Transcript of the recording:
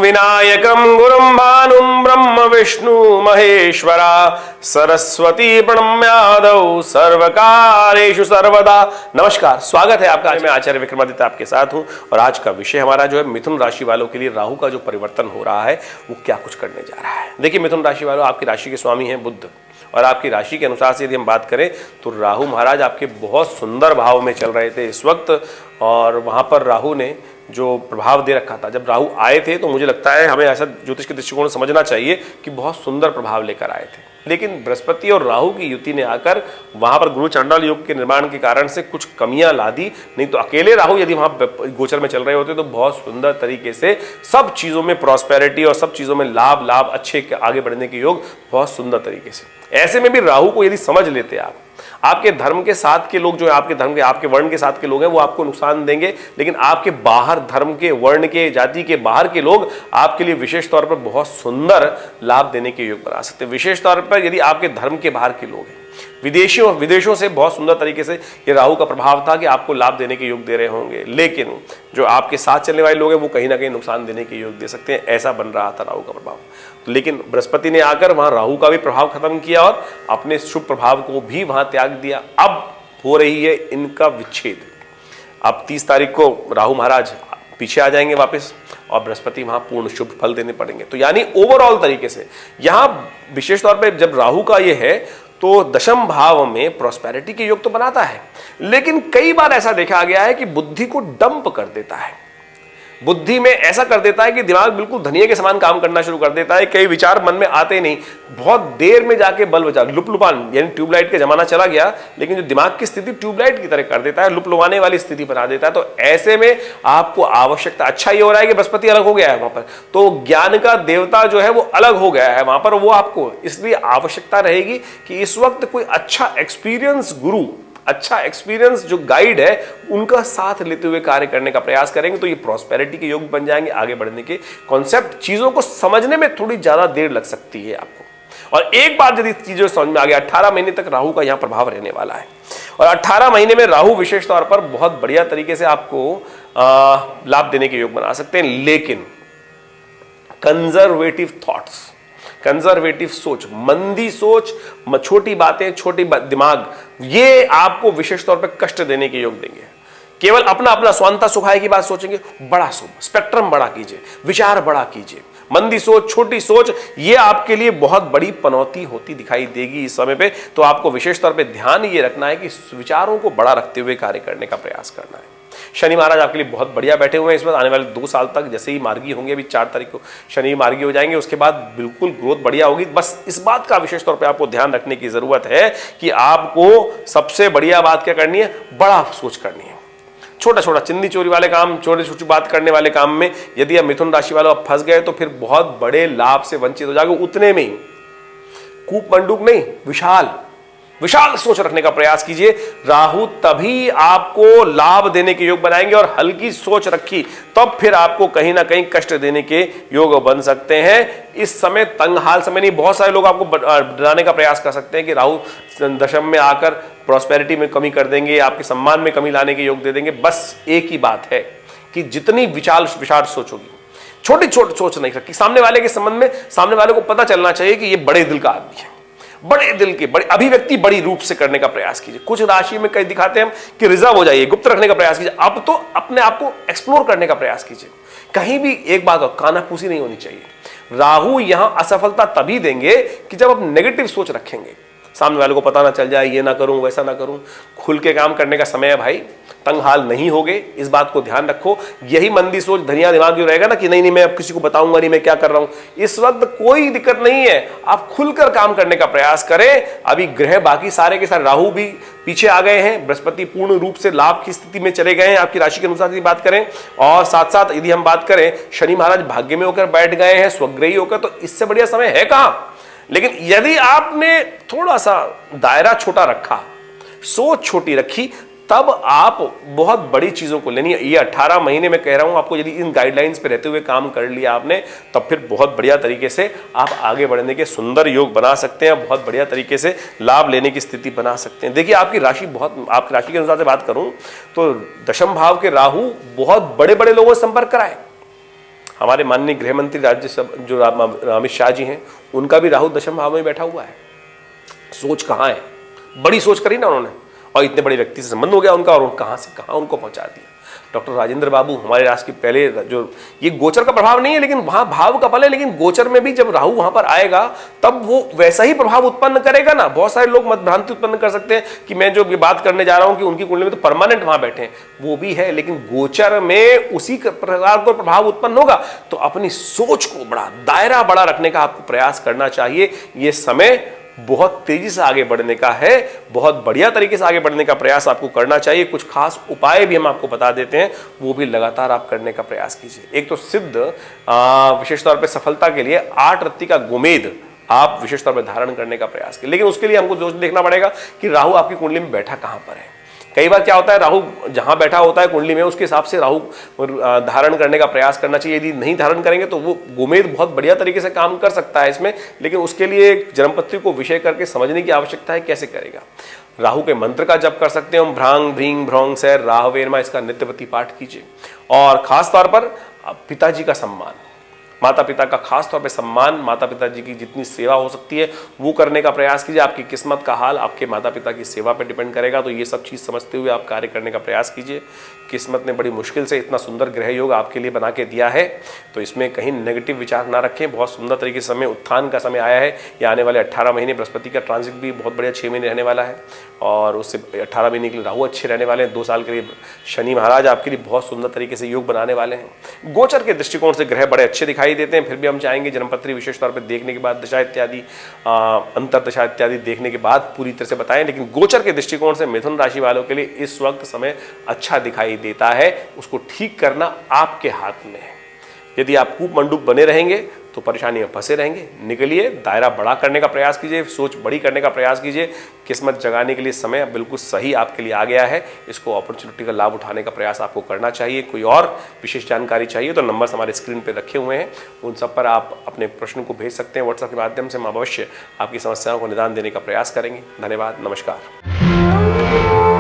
विनायकं गुरुं भानुं ब्रह्म विष्णु महेश्वरा सरस्वती प्रणम्यादौ सर्वकारेषु सर्वदा। नमस्कार, स्वागत है आपका। मैं आचार्य विक्रमादित्य आपके साथ हूं और आज का विषय हमारा जो है मिथुन राशि वालों के लिए राहु का जो परिवर्तन हो रहा है वो क्या कुछ करने जा रहा है। देखिए मिथुन राशि वालों, आपकी राशि के स्वामी हैं बुध और आपकी राशि के अनुसार से यदि हम बात करें तो राहु महाराज आपके बहुत सुंदर भाव में चल रहे थे इस वक्त, और वहां पर राहु ने जो प्रभाव दे रखा था, जब राहु आए थे तो मुझे लगता है हमें ऐसा ज्योतिष के दृष्टिकोण से समझना चाहिए कि बहुत सुंदर प्रभाव लेकर आए थे। लेकिन बृहस्पति और राहु की युति ने आकर वहां पर गुरु चांडाल योग के निर्माण के कारण से कुछ कमियां ला दी। नहीं तो अकेले राहु यदि वहां गोचर में चल रहे होते तो बहुत सुंदर तरीके से सब चीजों में प्रॉस्पेरिटी और सब चीजों में लाभ अच्छे आगे बढ़ने के योग बहुत सुंदर तरीके से। ऐसे में भी राहु को यदि समझ लेते आप, आपके धर्म के साथ के लोग जो है, आपके धर्म के आपके वर्ण के साथ के लोग हैं वो आपको नुकसान देंगे, लेकिन आपके बाहर धर्म के वर्ण के जाति के बाहर के लोग आपके लिए विशेष तौर पर बहुत सुंदर लाभ देने के योग बना सकते हैं। विशेष तौर पर यदि आपके धर्म के बाहर के लोग हैं, विदेशों से बहुत सुंदर तरीके से ये राहु का प्रभाव था कि आपको लाभ देने के योग दे रहे होंगे, लेकिन जो आपके साथ चलने वाले लोग हैं वो कहीं ना कहीं नुकसान देने के योग दे सकते हैं। ऐसा बन रहा था राहु का प्रभाव। तो लेकिन बृहस्पति ने आकर वहां राहु का भी प्रभाव खत्म किया और अपने शुभ प्रभाव को भी वहां त्याग दिया। अब हो रही है इनका विच्छेद। अब 30 तारीख को राहु महाराज पीछे आ जाएंगे वापस और बृहस्पति वहां पूर्ण शुभ फल देने पड़ेंगे। तो यानी ओवरऑल तरीके से यहां विशेष तौर पर जब राहु का ये है तो दशम भाव में प्रॉस्पेरिटी के योग तो बनाता है, लेकिन कई बार ऐसा देखा गया है कि बुद्धि को डंप कर देता है। बुद्धि में ऐसा कर देता है कि दिमाग बिल्कुल धनिये के समान काम करना शुरू कर देता है। कई विचार मन में आते नहीं, बहुत देर में जाके बल्ब बचा, लुपलुपान यानी ट्यूबलाइट का जमाना चला गया, लेकिन जो दिमाग की स्थिति ट्यूबलाइट की तरह कर देता है, लुपलुपाने वाली स्थिति बना देता है। तो ऐसे में आपको आवश्यकता, अच्छा ये हो रहा है कि बृहस्पति अलग हो गया है वहां पर, तो ज्ञान का देवता जो है वो अलग हो गया है वहां पर, वो आपको इसलिए आवश्यकता रहेगी कि इस वक्त कोई अच्छा एक्सपीरियंस गुरु, अच्छा एक्सपीरियंस जो गाइड है उनका साथ लेते हुए कार्य करने का प्रयास करेंगे तो ये प्रॉस्पेरिटी के योग बन जाएंगे। आगे बढ़ने के कॉन्सेप्ट, चीजों को समझने में थोड़ी ज्यादा देर लग सकती है आपको। और एक बार यदि चीजें समझ में आ गया, 18 महीने तक राहु का यहां प्रभाव रहने वाला है और 18 महीने में राहु विशेष तौर पर बहुत बढ़िया तरीके से आपको लाभ देने के योग बना सकते हैं। लेकिन कंजर्वेटिव थॉट्स, कंजर्वेटिव सोच, मंदी सोच, छोटी बातें, छोटी दिमाग, ये आपको विशेष तौर पर कष्ट देने के योग देंगे। केवल अपना अपना स्वांता सुखाए की बात सोचेंगे, बड़ा स्पेक्ट्रम बड़ा कीजिए, विचार बड़ा कीजिए। मंदी सोच, छोटी सोच, ये आपके लिए बहुत बड़ी पनौती होती दिखाई देगी इस समय पे। तो आपको विशेष तौर पे ध्यान ये रखना है कि विचारों को बड़ा रखते हुए कार्य करने का प्रयास करना है। शनि महाराज आपके लिए बहुत बढ़िया बैठे हुए हैं इस वक्त, आने वाले 2 साल तक। जैसे ही मार्गी होंगे, अभी 4 तारीख को शनि मार्गी हो जाएंगे, उसके बाद बिल्कुल ग्रोथ बढ़िया होगी। बस इस बात का विशेष तौर पे आपको ध्यान रखने की जरूरत है कि आपको सबसे बढ़िया बात क्या करनी है, बड़ा सोच करनी है। छोटा छोटा चिंदी चोरी वाले काम, छोटी छोटी बात करने वाले काम में यदि आप मिथुन राशि वालों फंस गए तो फिर बहुत बड़े लाभ से वंचित हो जाओगे। उतने में ही कूप मंडूक नहीं, विशाल सोच रखने का प्रयास कीजिए। राहु तभी आपको लाभ देने के योग बनाएंगे और हल्की सोच रखी तब फिर आपको कहीं ना कहीं कष्ट देने के योग बन सकते हैं। इस समय तंगहाल समय नहीं, बहुत सारे लोग आपको डराने का प्रयास कर सकते हैं कि राहु दशम में आकर प्रॉस्पेरिटी में कमी कर देंगे, आपके सम्मान में कमी लाने के योग दे देंगे। बस एक ही बात है कि जितनी विशाल सोच होगी, छोटी सोच नहीं रखी सामने वाले के संबंध में, सामने वाले को पता चलना चाहिए कि ये बड़े दिल का आदमी है, बड़े दिल के, बड़े अभिव्यक्ति बड़ी रूप से करने का प्रयास कीजिए। कुछ राशि में कई दिखाते हैं हम कि रिजर्व हो जाइए, गुप्त रखने का प्रयास कीजिए। अब तो अपने आप को एक्सप्लोर करने का प्रयास कीजिए। कहीं भी एक बात और, कानाफूसी नहीं होनी चाहिए। राहु यहां असफलता तभी देंगे कि जब आप नेगेटिव सोच रखेंगे, सामने वाले को पता ना चल जाए, ये ना करूं वैसा ना करूं। खुल के काम करने का समय है भाई, तंगहाल नहीं होगे, इस बात को ध्यान रखो। यही मंदी सोच, धनिया दिमाग जो रहेगा ना कि नहीं मैं अब किसी को बताऊंगा नहीं मैं क्या कर रहा हूं, इस वक्त कोई दिक्कत नहीं है। आप खुलकर काम करने का प्रयास करें। अभी ग्रह बाकी सारे के सारे, राहु भी पीछे आ गए हैं, बृहस्पति पूर्ण रूप से लाभ की स्थिति में चले गए हैं आपकी राशि के अनुसार यदि बात करें, और साथ साथ यदि हम बात करें शनि महाराज भाग्य में होकर बैठ गए हैं, स्वग्रही होकर, तो इससे बढ़िया समय है कहां। लेकिन यदि आपने थोड़ा सा दायरा छोटा रखा, सोच छोटी रखी, तब आप बहुत बड़ी चीजों को लेनी है। ये 18 महीने में कह रहा हूं आपको, यदि इन गाइडलाइंस पे रहते हुए काम कर लिया आपने, तब फिर बहुत बढ़िया तरीके से आप आगे बढ़ने के सुंदर योग बना सकते हैं, बहुत बढ़िया तरीके से लाभ लेने की स्थिति बना सकते हैं। देखिए आपकी राशि आपकी राशि के अनुसार से बात करूं तो दशम भाव के राहु बहुत बड़े बड़े लोगों से संपर्क कराए, हमारे माननीय गृह मंत्री राज्यसभा जो अमित शाह जी हैं, उनका भी राहु दशम भाव में बैठा हुआ है। सोच कहाँ है, बड़ी सोच करी ना उन्होंने, और इतने बड़े व्यक्ति से संबंध हो गया उनका, और कहाँ से कहाँ उनको पहुंचा दिया। डॉक्टर राजेंद्र बाबू हमारे राष्ट्र के पहले, जो ये गोचर का प्रभाव नहीं है लेकिन वहां भाव का फल है, लेकिन गोचर में भी जब राहु वहां पर आएगा तब वो वैसा ही प्रभाव उत्पन्न करेगा ना। बहुत सारे लोग मतभ्रांति उत्पन्न कर सकते हैं कि मैं जो ये बात करने जा रहा हूं कि उनकी कुंडली में तो परमानेंट वहां बैठे हैं, वो भी है, लेकिन गोचर में उसी प्रकार का प्रभाव उत्पन्न होगा। तो अपनी सोच को बड़ा, दायरा बड़ा रखने का आपको प्रयास करना चाहिए। ये समय बहुत तेजी से आगे बढ़ने का है, बहुत बढ़िया तरीके से आगे बढ़ने का प्रयास आपको करना चाहिए। कुछ खास उपाय भी हम आपको बता देते हैं, वो भी लगातार आप करने का प्रयास कीजिए। एक तो सिद्ध विशेष तौर पे सफलता के लिए 8 रत्ती का गोमेद आप विशेष तौर पे धारण करने का प्रयास कीजिए, लेकिन उसके लिए हमको दोस्त देखना पड़ेगा कि राहु आपकी कुंडली में बैठा कहां पर है। कई बार क्या होता है, राहु जहां बैठा होता है कुंडली में, उसके हिसाब से राहु धारण करने का प्रयास करना चाहिए। यदि नहीं धारण करेंगे तो वो गोमेद बहुत बढ़िया तरीके से काम कर सकता है इसमें, लेकिन उसके लिए जन्मपत्री को विषय करके समझने की आवश्यकता है कैसे करेगा। राहु के मंत्र का जप कर सकते हैं, हम भ्रांग भ्रींग भ्रौंग सैर राहवेरमा, इसका नित्यपति पाठ कीजिए। और खास तौर पर पिताजी का सम्मान, माता पिता का खास तौर पे सम्मान, माता पिता जी की जितनी सेवा हो सकती है वो करने का प्रयास कीजिए। आपकी किस्मत का हाल आपके माता पिता की सेवा पे डिपेंड करेगा, तो ये सब चीज़ समझते हुए आप कार्य करने का प्रयास कीजिए। किस्मत ने बड़ी मुश्किल से इतना सुंदर ग्रह योग आपके लिए बना के दिया है, तो इसमें कहीं नेगेटिव विचार ना रखें। बहुत सुंदर तरीके से समय, उत्थान का समय आया है। ये आने वाले 18 महीने बृहस्पति का ट्रांजिट भी बहुत बढ़िया 6 महीने रहने वाला है, और उससे 18 महीने के लिए राहु अच्छे रहने वाले हैं। 2 साल के लिए शनि महाराज आपके लिए बहुत सुंदर तरीके से योग बनाने वाले हैं। गोचर के दृष्टिकोण से ग्रह बड़े अच्छे दिखाई देते हैं, फिर भी हम चाहेंगे जन्मपत्री विशेष तौर पर देखने के बाद, दशा इत्यादि अंतर दशा इत्यादि देखने के बाद पूरी तरह से बताएं। लेकिन गोचर के दृष्टिकोण से मिथुन राशि वालों के लिए इस वक्त समय अच्छा दिखाई देता है, उसको ठीक करना आपके हाथ में है। यदि आप कूप मंडूक बने रहेंगे तो परेशानी में फंसे रहेंगे। निकलिए, दायरा बड़ा करने का प्रयास कीजिए, सोच बड़ी करने का प्रयास कीजिए। किस्मत जगाने के लिए समय बिल्कुल सही आपके लिए आ गया है, इसको अपॉर्चुनिटी का लाभ उठाने का प्रयास आपको करना चाहिए। कोई और विशेष जानकारी चाहिए तो नंबर्स हमारे स्क्रीन पे रखे हुए हैं, उन सब पर आप अपने प्रश्न को भेज सकते हैं व्हाट्सएप के माध्यम से। हम अवश्य आपकी समस्याओं को निदान देने का प्रयास करेंगे। धन्यवाद, नमस्कार।